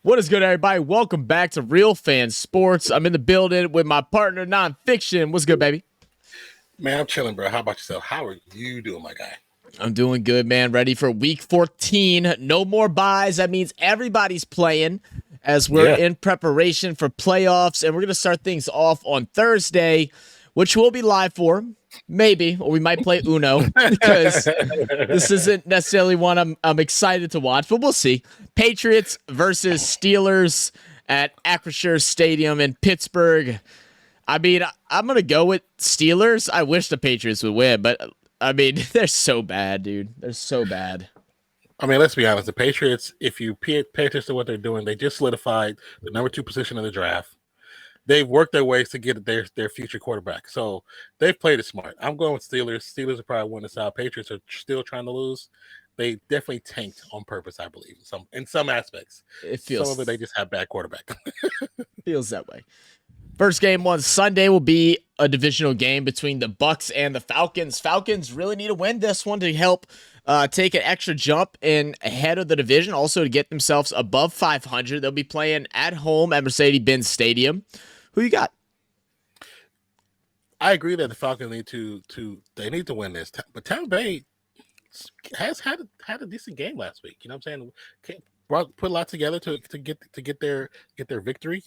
What is good, everybody? Welcome back to Real Fan Sports. I'm in the building with my partner, Nonpfixion. What's good, baby? Man, I'm chilling, bro. How about yourself? How are you doing, my guy? I'm doing good, man. Ready for week 14. No more buys. That means everybody's playing as we're Yeah. in preparation for playoffs. And we're going to start things off on Thursday, which we'll be live for. Maybe, or we might play Uno because this isn't necessarily one I'm excited to watch, but we'll see. Patriots versus Steelers at Acrisure Stadium in Pittsburgh. I mean, I'm gonna go with Steelers. I wish the Patriots would win, but I mean, they're so bad, dude. They're so bad. I mean, let's be honest. The Patriots, if you pay attention to what they're doing, they just solidified the number 2 position in the draft. They've worked their ways to get their future quarterback. So they've played it smart. I'm going with Steelers. Steelers are probably winning this out. Patriots are still trying to lose. They definitely tanked on purpose, I believe, in some aspects. It Some of feels it they just have bad quarterback. feels that way. First game on Sunday will be a divisional game between the Bucks and the Falcons. Falcons really need to win this one to help take an extra jump in ahead of the division, also to get themselves above 500. They'll be playing at home at Mercedes-Benz Stadium. Who you got? I agree that the Falcons need to win this, but Tampa Bay has had a decent game last week. You know what I'm saying? Put a lot together to get their victory.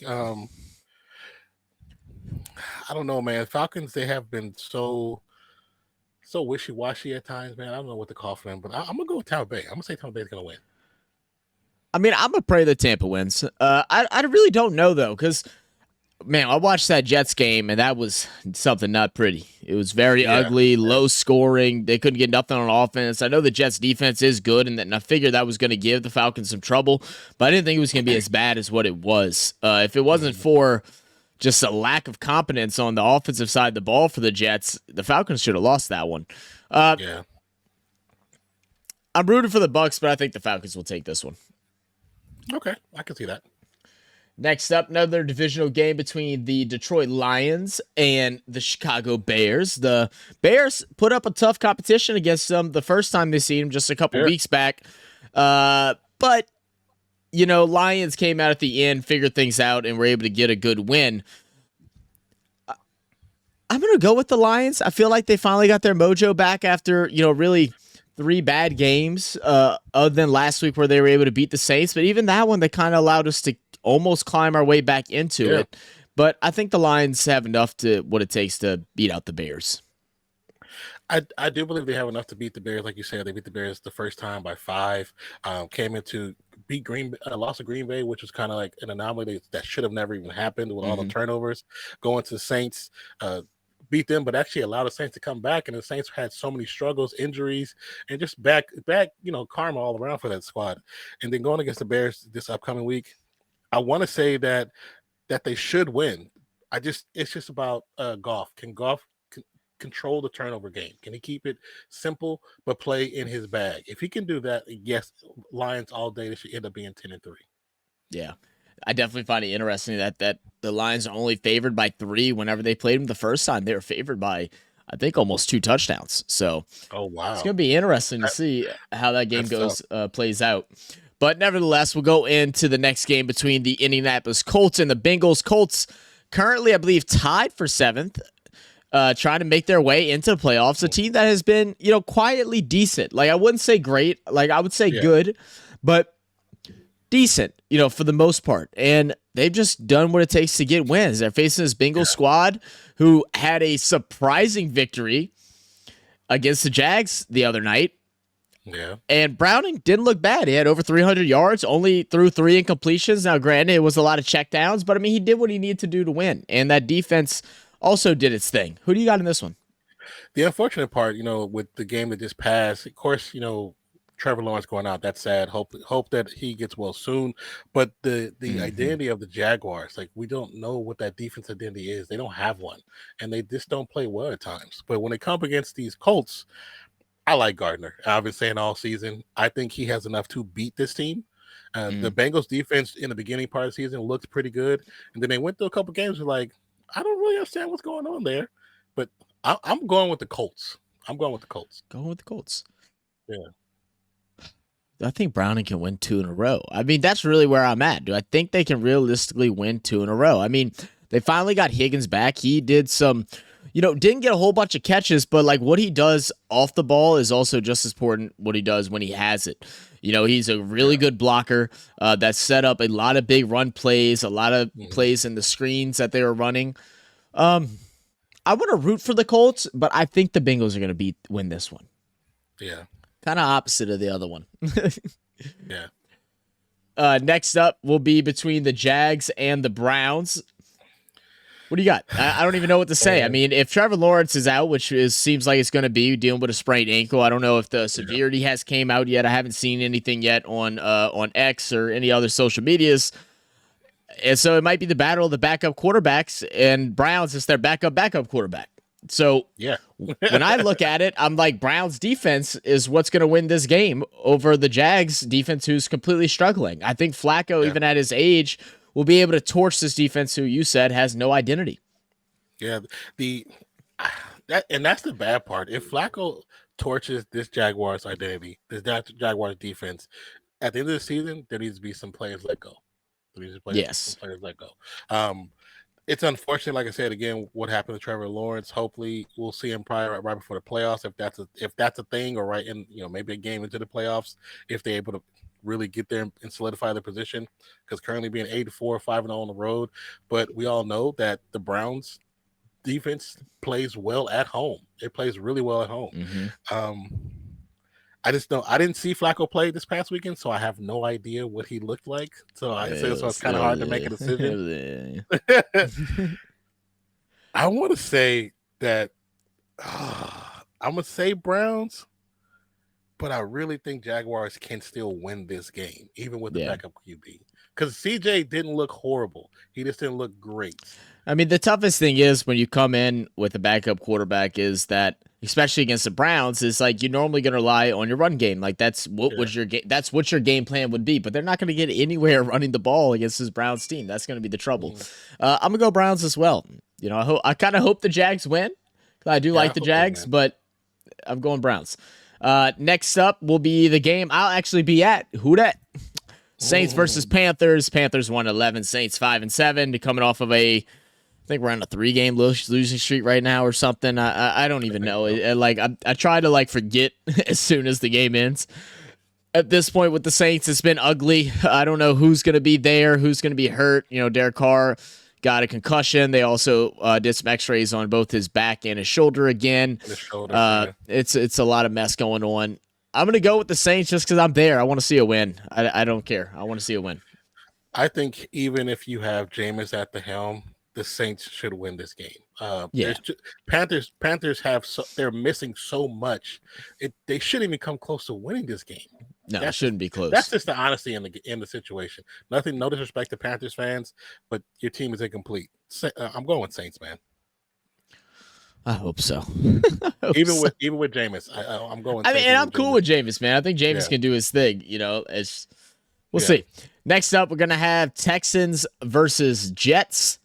I don't know, man. Falcons, they have been so wishy-washy at times, man. I don't know what to call for them, but I'm gonna go with Tampa Bay. I'm gonna say Tampa Bay's gonna win. I mean, I'm gonna pray that Tampa wins. I really don't know though, because man, I watched that Jets game and that was something not pretty. It was very ugly, low scoring. They couldn't get nothing on offense. I know the Jets defense is good, and I figured that was going to give the Falcons some trouble, but I didn't think it was going to be as bad as what it was. If it wasn't for just a lack of competence on the offensive side of the ball for the Jets, the Falcons should have lost that one. Yeah. I'm rooting for the Bucks, but I think the Falcons will take this one. Okay, I can see that. Next up, another divisional game between the Detroit Lions and the Chicago Bears. The Bears put up a tough competition against them the first time they seen them just a couple weeks back. But, you know, Lions came out at the end, figured things out, and were able to get a good win. I'm going to go with the Lions. I feel like they finally got their mojo back after, you know, really 3 bad games other than last week where they were able to beat the Saints. But even that one, they kind of allowed us to almost climb our way back into it. But I think the Lions have enough to what it takes to beat out the Bears. I do believe they have enough to beat the Bears. Like you said, they beat the Bears the first time by 5. Came into beat lost to Green Bay, which was kind of like an anomaly that should have never even happened with all the turnovers. Going to the Saints, beat them, but actually allowed the Saints to come back. And the Saints had so many struggles, injuries, and just back, karma all around for that squad. And then going against the Bears this upcoming week, I want to say that they should win. It's just about Goff. Can Goff control the turnover game? Can he keep it simple but play in his bag? If he can do that, yes, Lions all day, they should end up being 10-3. Yeah. I definitely find it interesting that the Lions are only favored by 3 whenever they played them the first time. They were favored by, I think, almost 2 touchdowns. So oh wow, it's going to be interesting to see how that game plays out. But nevertheless, we'll go into the next game between the Indianapolis Colts and the Bengals. Colts currently, I believe, tied for 7th, trying to make their way into the playoffs. A team that has been, you know, quietly decent. Like, I wouldn't say great. Like, I would say good, but decent, you know, for the most part. And they've just done what it takes to get wins. They're facing this Bengals squad who had a surprising victory against the Jags the other night. Yeah. And Browning didn't look bad. He had over 300 yards, only threw 3 incompletions. Now, granted, it was a lot of checkdowns, but I mean, he did what he needed to do to win. And that defense also did its thing. Who do you got in this one? The unfortunate part, you know, with the game that just passed, of course, you know, Trevor Lawrence going out, that's sad. Hope that he gets well soon. But the identity of the Jaguars, like, we don't know what that defense identity is. They don't have one. And they just don't play well at times. But when they come against these Colts, I like Gardner. I've been saying all season, I think he has enough to beat this team. The Bengals defense in the beginning part of the season looked pretty good. And then they went through a couple games where, like, I don't really understand what's going on there. But I'm going with the Colts. Going with the Colts. Yeah. I think Browning can win 2 in a row. I mean, that's really where I'm at. Do I think they can realistically win 2 in a row? I mean, they finally got Higgins back. He did some, didn't get a whole bunch of catches, but like what he does off the ball is also just as important what he does when he has it. He's a really good blocker that set up a lot of big run plays, a lot of plays in the screens that they were running. I want to root for the Colts, but I think the Bengals are going to win this one. Yeah. Kind of opposite of the other one. Yeah. Next up will be between the Jags and the Browns. What do you got? I don't even know what to say. I mean, if Trevor Lawrence is out, which seems like it's going to be dealing with a sprained ankle, I don't know if the severity has came out yet. I haven't seen anything yet on X or any other social medias. And so it might be the battle of the backup quarterbacks, and Browns is their backup quarterback. So when I look at it, I'm like, Browns defense is what's going to win this game over the Jags defense, who's completely struggling. I think Flacco, even at his age, will be able to torch this defense, who you said has no identity. Yeah, that's the bad part. If Flacco torches this Jaguars identity, this Jaguars defense, at the end of the season, there needs to be some players let go. Some players let go. It's unfortunate, like I said, again, what happened to Trevor Lawrence. Hopefully we'll see him probably right before the playoffs, if that's a thing, or right in, maybe a game into the playoffs, if they're able to really get there and solidify their position, because currently being 8-4, 5-0 on the road. But we all know that the Browns defense plays well at home. It plays really well at home. I just know I didn't see Flacco play this past weekend, so I have no idea what he looked like. So it's kind of hard to make a decision. I want to say that I'm going to say Browns, but I really think Jaguars can still win this game, even with the backup QB. Because CJ didn't look horrible. He just didn't look great. I mean, the toughest thing is when you come in with a backup quarterback is that, especially against the Browns, is like you're normally going to rely on your run game. Like that's what that's what your game plan would be. But they're not going to get anywhere running the ball against this Browns team. That's going to be the trouble. I'm gonna go Browns as well. I kind of hope the Jags win. I do like the Jags, but I'm going Browns. Next up will be the game I'll actually be at. Who dat? Saints versus Panthers. Panthers won 11. Saints 5-7. They're coming off of I think we're on a 3-game losing streak right now or something. I don't even know. I try to forget as soon as the game ends. At this point with the Saints, it's been ugly. I don't know who's going to be there, who's going to be hurt. Derek Carr got a concussion. They also did some x-rays on both his back and his shoulder again. It's a lot of mess going on. I'm going to go with the Saints just because I'm there. I want to see a win. I don't care. I want to see a win. I think even if you have Jameis at the helm, the Saints should win this game. Panthers they're missing so much. They shouldn't even come close to winning this game. No, it shouldn't be close. That's just the honesty in the situation. No disrespect to Panthers fans, but your team is incomplete. I'm going with Saints, man. I hope so. Even with Jameis, I'm going. I'm cool with Jameis, man. I think Jameis can do his thing. We'll see. Next up, we're gonna have Texans versus Jets.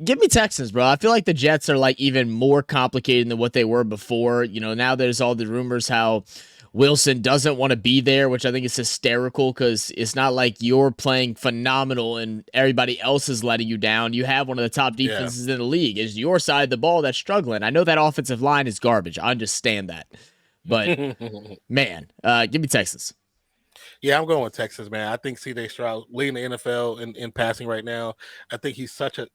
Give me Texans, bro. I feel like the Jets are even more complicated than what they were before. Now there's all the rumors how Wilson doesn't want to be there, which I think is hysterical because it's not like you're playing phenomenal and everybody else is letting you down. You have one of the top defenses in the league. It's your side of the ball that's struggling. I know that offensive line is garbage. I understand that. But, man, give me Texans. Yeah, I'm going with Texas, man. I think C.J. Stroud leading the NFL in passing right now. I think he's such an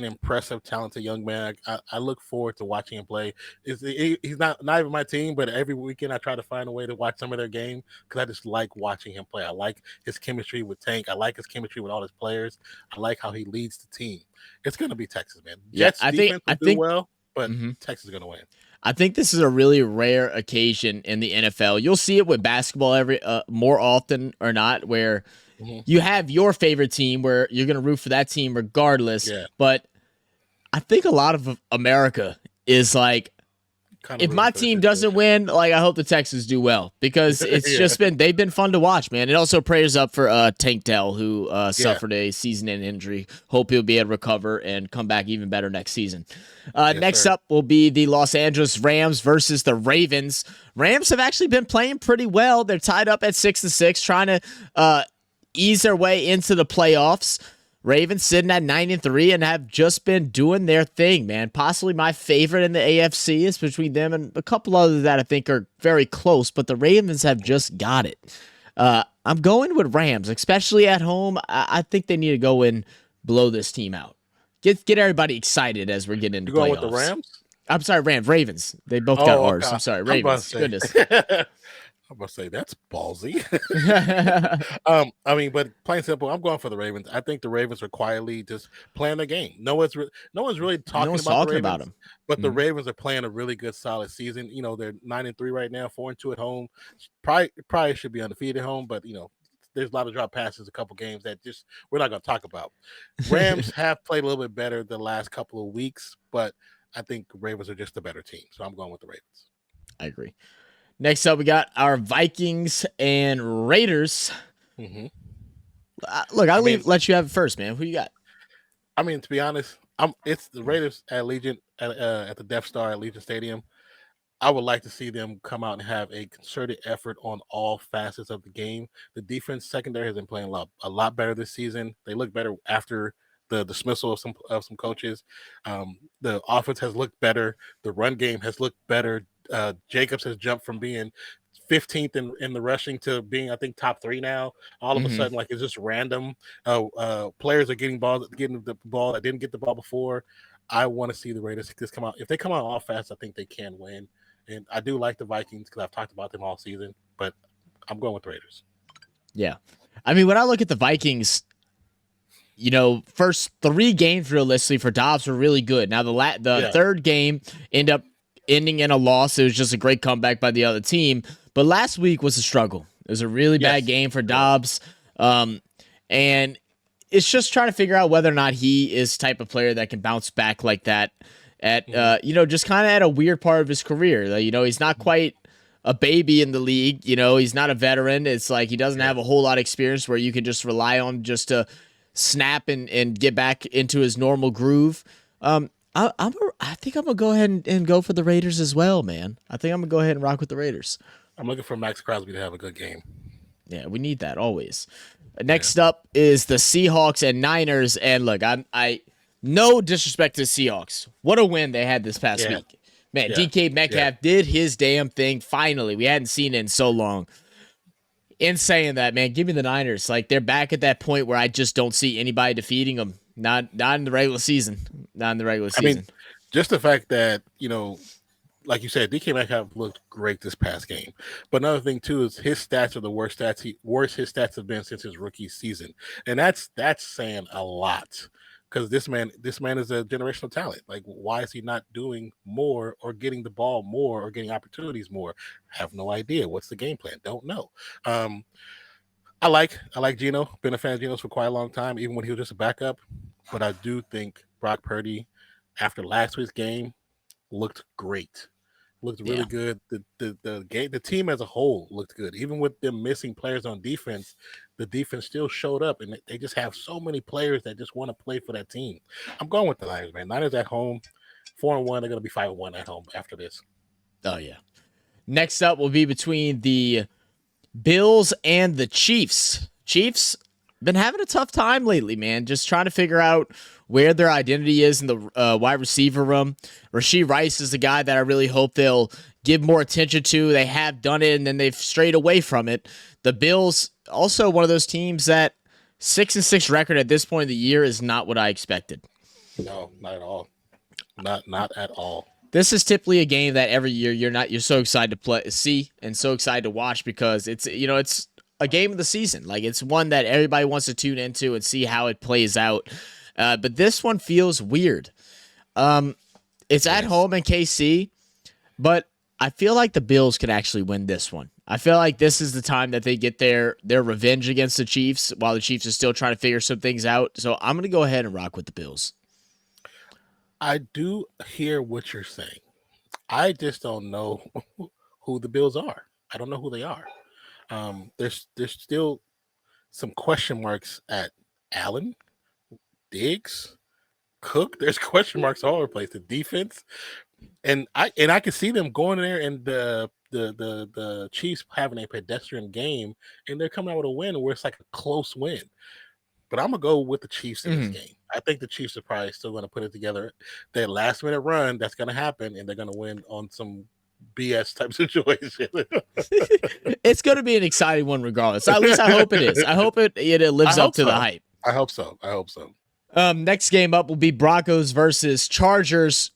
impressive, talented young man. I look forward to watching him play. He's not even my team, but every weekend I try to find a way to watch some of their game because I just like watching him play. I like his chemistry with Tank. I like his chemistry with all his players. I like how he leads the team. It's going to be Texas, man. Jets defense will do well, but Texas is going to win. I think this is a really rare occasion in the NFL. You'll see it with basketball more often or not, where you have your favorite team where you're going to root for that team regardless. Yeah. But I think a lot of America is kind of if rooting my for the team doesn't situation. win, like I hope the Texans do well because it's Yeah, just they've been fun to watch, man. And also prayers up for Tank Dell who yeah, suffered a season-end injury. Hope he'll be able to recover and come back even better next season. yes, Next sir. up will be the Los Angeles Rams versus the Ravens. Rams have actually been playing pretty well. They're tied up at 6-6, trying to ease their way into the playoffs. Ravens sitting at 9-3 and have just been doing their thing, man. Possibly my favorite in the AFC is between them and a couple others that I think are very close, but the Ravens have just got it. I'm going with Rams, especially at home. I think they need to go and blow this team out. Get everybody excited as we're getting into You going with the playoffs. Rams? I'm sorry, Ravens. They both got Oh, R's. okay. I'm sorry, I'm about to Ravens. say. Goodness. I'm about to say that's ballsy. I mean, but plain and simple, I'm going for the Ravens. I think the Ravens are quietly just playing the game. No one's really No talking one's about the talking about Ravens, them. but the Mhm. Ravens are playing a really good, solid season. They're 9-3 right now, 4-2 at home. Probably should be undefeated at home, but there's a lot of drop passes, a couple games that just we're not going to talk about. Rams have played a little bit better the last couple of weeks, but I think Ravens are just a better team, so I'm going with the Ravens. I agree. Next up, we got our Vikings and Raiders. Mm-hmm. Look, I mean, let you have it first, man. Who you got? to be honest, it's the Raiders at Legion at the Death Star at Legion Stadium. I would like to see them come out and have a concerted effort on all facets of the game. The defense secondary has been playing a lot better this season. They look better after the dismissal of some coaches. The offense has looked better. The run game has looked better. Jacobs has jumped from being 15th in the rushing to being, I think, top 3 now. All of a Mm-hmm. sudden, like, it's just random. Players are getting the ball that didn't get the ball before. I want to see the Raiders just come out. If they come out all fast, I think they can win. And I do like the Vikings because I've talked about them all season, but I'm going with the Raiders. Yeah. I mean, when I look at the Vikings, first 3 games realistically for Dobbs were really good. Now the Yeah. third game ending in a loss. It was just a great comeback by the other team. But last week was a struggle. It was a really bad game for Dobbs. And it's just trying to figure out whether or not he is the type of player that can bounce back like that at just kind of at a weird part of his career. He's not quite a baby in the league. He's not a veteran. It's like he doesn't have a whole lot of experience where you can just rely on just to snap and get back into his normal groove. I think I'm gonna go ahead and go for the Raiders as well, man. I think I'm gonna go ahead and rock with the Raiders. I'm looking for Max Crosby to have a good game. Yeah, we need that always. Next up is the Seahawks and Niners, and look, I no disrespect to the Seahawks. What a win they had this past week. Man, DK Metcalf did his damn thing finally. We hadn't seen it in so long. In saying that, man, give me the Niners. Like, they're back at that point where I just don't see anybody defeating them. Not in the regular season. Not in the regular season. I mean, just the fact that, like you said, DK Metcalf looked great this past game. But another thing too is his stats are the worst his stats have been since his rookie season, and that's saying a lot. Because this man is a generational talent. Like, why is he not doing more or getting the ball more or getting opportunities more? Have no idea. What's the game plan? Don't know. I like Geno. Been a fan of Geno's for quite a long time, even when he was just a backup. But I do think Brock Purdy, after last week's game, looked great. Looked really good. The team as a whole looked good. Even with them missing players on defense, the defense still showed up, and they just have so many players that just want to play for that team. I'm going with the Niners, man. Niners at home, 4-1. They're going to be 5-1 at home after this. Oh yeah. Next up will be between the Bills and the Chiefs. Chiefs been having a tough time lately, man. Just trying to figure out where their identity is in the wide receiver room. Rashee Rice is the guy that I really hope they'll give more attention to. They have done it, and then they've strayed away from it. The Bills, also one of those teams that 6-6 record at this point of the year is not what I expected. No, not at all. Not at all. This is typically a game that every year you're so excited to see and so excited to watch because it's a game of the season. Like, it's one that everybody wants to tune into and see how it plays out. But this one feels weird. It's at home in KC, but I feel like the Bills could actually win this one. I feel like this is the time that they get their revenge against the Chiefs while the Chiefs are still trying to figure some things out. So I'm going to go ahead and rock with the Bills. I do hear what you're saying. I just don't know who the Bills are. I don't know who they are. There's still some question marks at Allen, Diggs, Cook. There's question marks all over the place. The defense, and I can see them going in there and the Chiefs having a pedestrian game, and they're coming out with a win where it's like a close win. But I'm gonna go with the Chiefs in this game. I think the Chiefs are probably still gonna put it together. That last minute run that's gonna happen, and they're gonna win on some BS type situation. It's gonna be an exciting one regardless. At least I hope it is. I hope it lives up to the hype. I hope so. Next game up will be Broncos versus Chargers.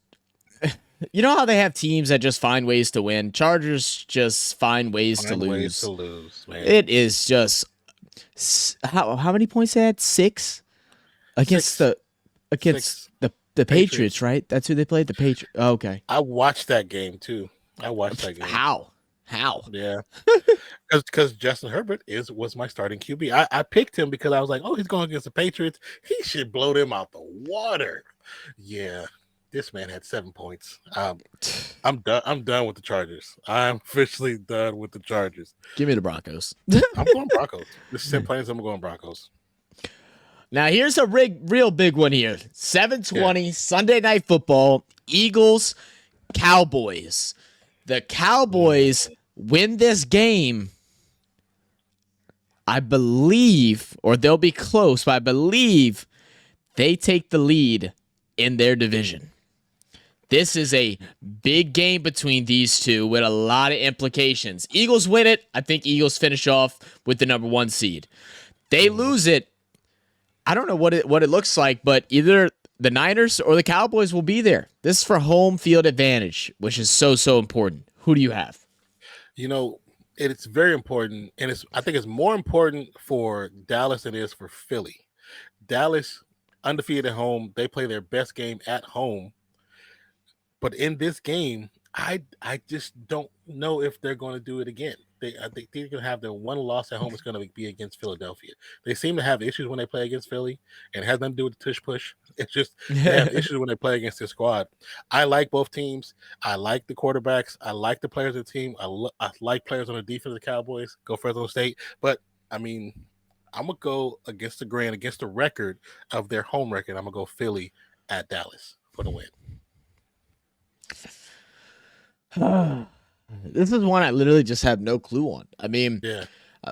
You know how they have teams that just find ways to win? Chargers just find ways to lose. Man. It is just how many points they had? 6 against the Patriots, right? That's who they played. The Patriots. Oh, okay. I watched that game too. How? Yeah, because Justin Herbert was my starting QB. I picked him because I was like, oh, he's going against the Patriots. He should blow them out the water. Yeah, this man had 7 points. I'm done. I'm done with the Chargers. I'm officially done with the Chargers. Give me the Broncos. I'm going Broncos. This is Sim Plains. I'm going Broncos. Now here's a real big one here. 7:20 Sunday Night Football. Eagles, Cowboys. The Cowboys win this game, I believe, or they'll be close, but I believe they take the lead in their division. This is a big game between these two with a lot of implications. Eagles win it. I think Eagles finish off with the number 1 seed. They lose it. I don't know what it looks like, but either the Niners or the Cowboys will be there. This is for home field advantage, which is so important. Who do you have? You know, it's very important, and I think it's more important for Dallas than it is for Philly. Dallas, undefeated at home, they play their best game at home. But in this game, I just don't know if they're going to do it again. I think they're going to have their one loss at home. It's going to be against Philadelphia. They seem to have issues when they play against Philly, and it has nothing to do with the tush push. It's just they have issues when they play against their squad. I like both teams. I like the quarterbacks. I like the players of the team. I like players on the defense of the Cowboys. Go Fresno State. But, I mean, I'm going to go against the grain, against the record of their home record. I'm going to go Philly at Dallas for the win. This is one I literally just have no clue on. I mean,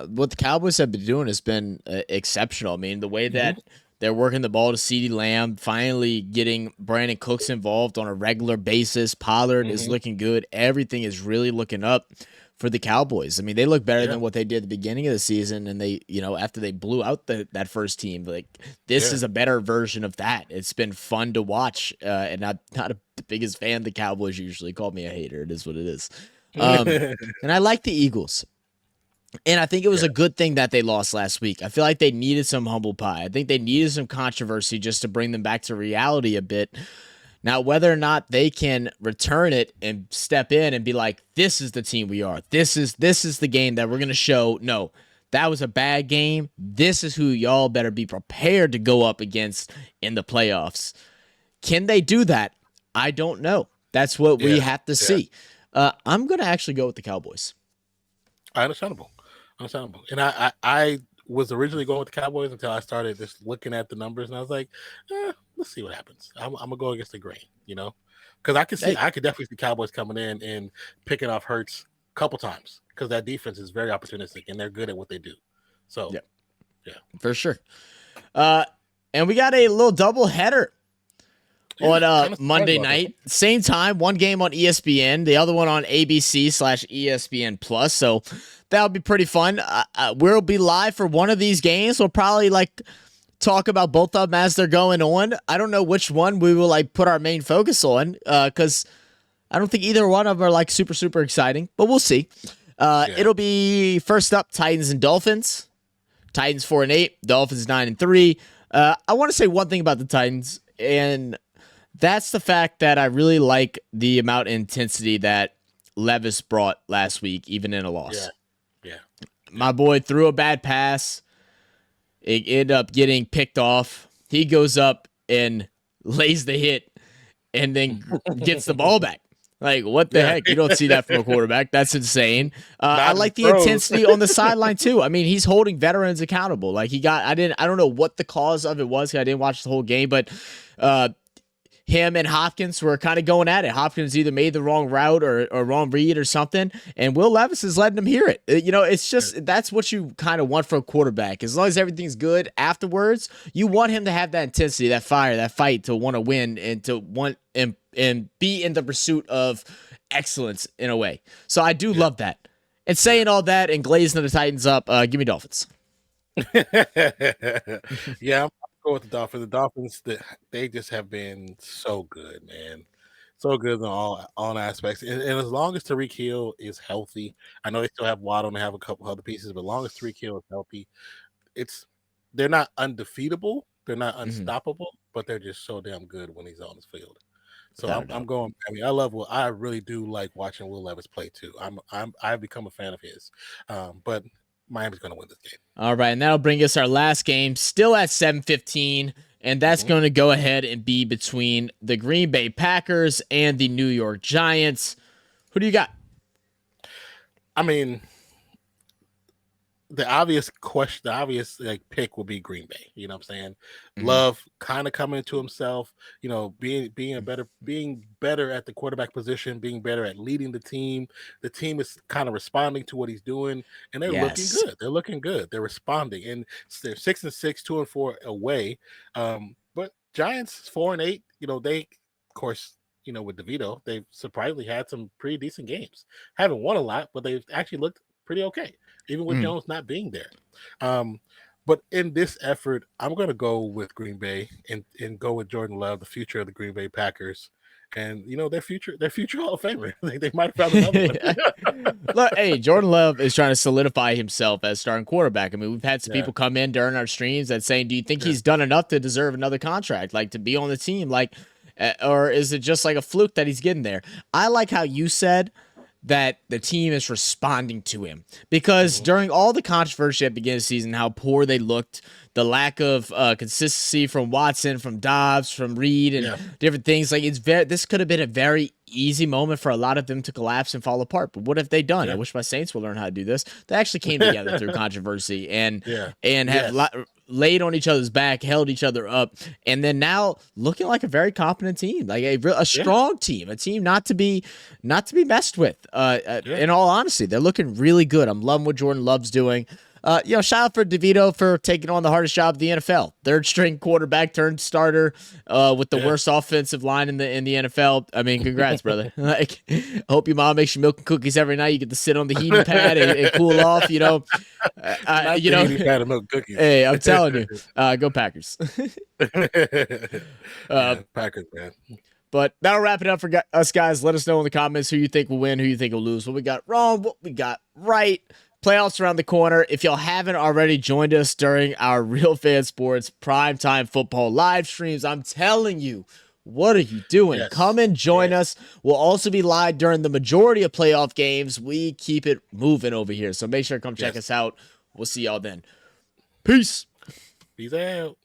what the Cowboys have been doing has been exceptional. I mean, the way that they're working the ball to CeeDee Lamb, finally getting Brandon Cooks involved on a regular basis. Pollard is looking good. Everything is really looking up for the Cowboys. I mean, they look better than what they did at the beginning of the season, and they, after they blew out that first team, like this is a better version of that. It's been fun to watch, and not the biggest fan of the Cowboys. Usually call me a hater. It is what it is. And I like the Eagles. And I think it was a good thing that they lost last week. I feel like they needed some humble pie. I think they needed some controversy just to bring them back to reality a bit. Now, whether or not they can return it and step in and be like, this is the team we are. This is the game that we're going to show. No, that was a bad game. This is who y'all better be prepared to go up against in the playoffs. Can they do that? I don't know. That's what we have to see. I'm going to actually go with the Cowboys. Understandable. And I was originally going with the Cowboys until I started just looking at the numbers, and I was like, let's see what happens. I'm going to go against the grain, because I could definitely see Cowboys coming in and picking off Hurts a couple times, because that defense is very opportunistic, and they're good at what they do. So, yeah. For sure. And we got a little double header on Monday night. Same time, one game on ESPN, the other one on ABC/ESPN Plus. So that'll be pretty fun. We'll be live for one of these games. We'll probably talk about both of them as they're going on. I don't know which one we will put our main focus on, because I don't think either one of them are super exciting, but we'll see. It'll be first up, Titans and Dolphins. Titans 4-8, Dolphins 9-3. I want to say one thing about the Titans, and that's the fact that I really like the amount of intensity that Levis brought last week, even in a loss. Yeah. My boy threw a bad pass. It ended up getting picked off. He goes up and lays the hit and then gets the ball back. Like, what the Yeah. heck? You don't see that from a quarterback. That's insane. I Not like the pros. intensity on the sideline too. I mean, he's holding veterans accountable. Like I don't know what the cause of it was. 'Cause I didn't watch the whole game, but him and Hopkins were kind of going at it. Hopkins either made the wrong route or wrong read or something, and Will Levis is letting him hear it. You know, it's just that's what you kind of want for a quarterback. As long as everything's good afterwards, you want him to have that intensity, that fire, that fight to want to win and to want and be in the pursuit of excellence in a way. So I do love that. And saying all that and glazing the Titans up, give me Dolphins. Yeah, I'm going with the Dolphins. The Dolphins, they just have been so good, man. So good in all aspects. And as long as Tariq Hill is healthy, I know they still have Waddle and have a couple other pieces, but as long as Tariq Hill is healthy, they're not undefeatable, they're not unstoppable, but they're just so damn good when he's on the field. So I'm going. I mean, I really do like watching Will Levis play too. I've become a fan of his. But Miami's going to win this game. All right, and that'll bring us our last game, still at 7:15, and that's going to go ahead and be between the Green Bay Packers and the New York Giants. Who do you got? I mean, the obvious pick will be Green Bay. You know what I'm saying? Love kind of coming to himself, you know, being better at the quarterback position, being better at leading the team. The team is kind of responding to what he's doing, and they're looking good. They're looking good. They're responding, and they're 6-6, 2-4 away. But Giants 4-8. You know, they, of course, you know, with DeVito, they've surprisingly had some pretty decent games. Haven't won a lot, but they've actually looked pretty okay, even with Jones not being there. But in this effort, I'm going to go with Green Bay and go with Jordan Love, the future of the Green Bay Packers. And, you know, their future Hall of Famer. They might have found another one. Look, hey, Jordan Love is trying to solidify himself as starting quarterback. I mean, we've had some people come in during our streams that saying, do you think he's done enough to deserve another contract, like to be on the team? Like, or is it just like a fluke that he's getting there? I like how you said that the team is responding to him, because during all the controversy at the beginning of the season, how poor they looked, the lack of consistency from Watson, from Dobbs, from Reed, and different things, like this could have been a very easy moment for a lot of them to collapse and fall apart. But what have they done? I wish my Saints would learn how to do this. They actually came together through controversy and have laid on each other's back, held each other up, and then now looking like a very competent team, like a strong team, a team not to be messed with. In all honesty, they're looking really good. I'm loving what Jordan Love's doing. You know, shout out for DeVito for taking on the hardest job of the NFL. Third string quarterback turned starter with the worst offensive line in the NFL. I mean, congrats, brother. Like, I hope your mom makes you milk and cookies every night. You get to sit on the heating pad and cool off. You know, you know, heating pad and milk cookies. Hey, I'm telling you, go Packers. Packers, man. But that'll wrap it up for us, guys. Let us know in the comments who you think will win, who you think will lose, what we got wrong, what we got right. Playoffs around the corner. If y'all haven't already joined us during our Real Fan Sports primetime football live streams, I'm telling you, what are you doing? Come and join us. We'll also be live during the majority of playoff games. We keep it moving over here. So make sure to come check us out. We'll see y'all then. Peace. Peace out.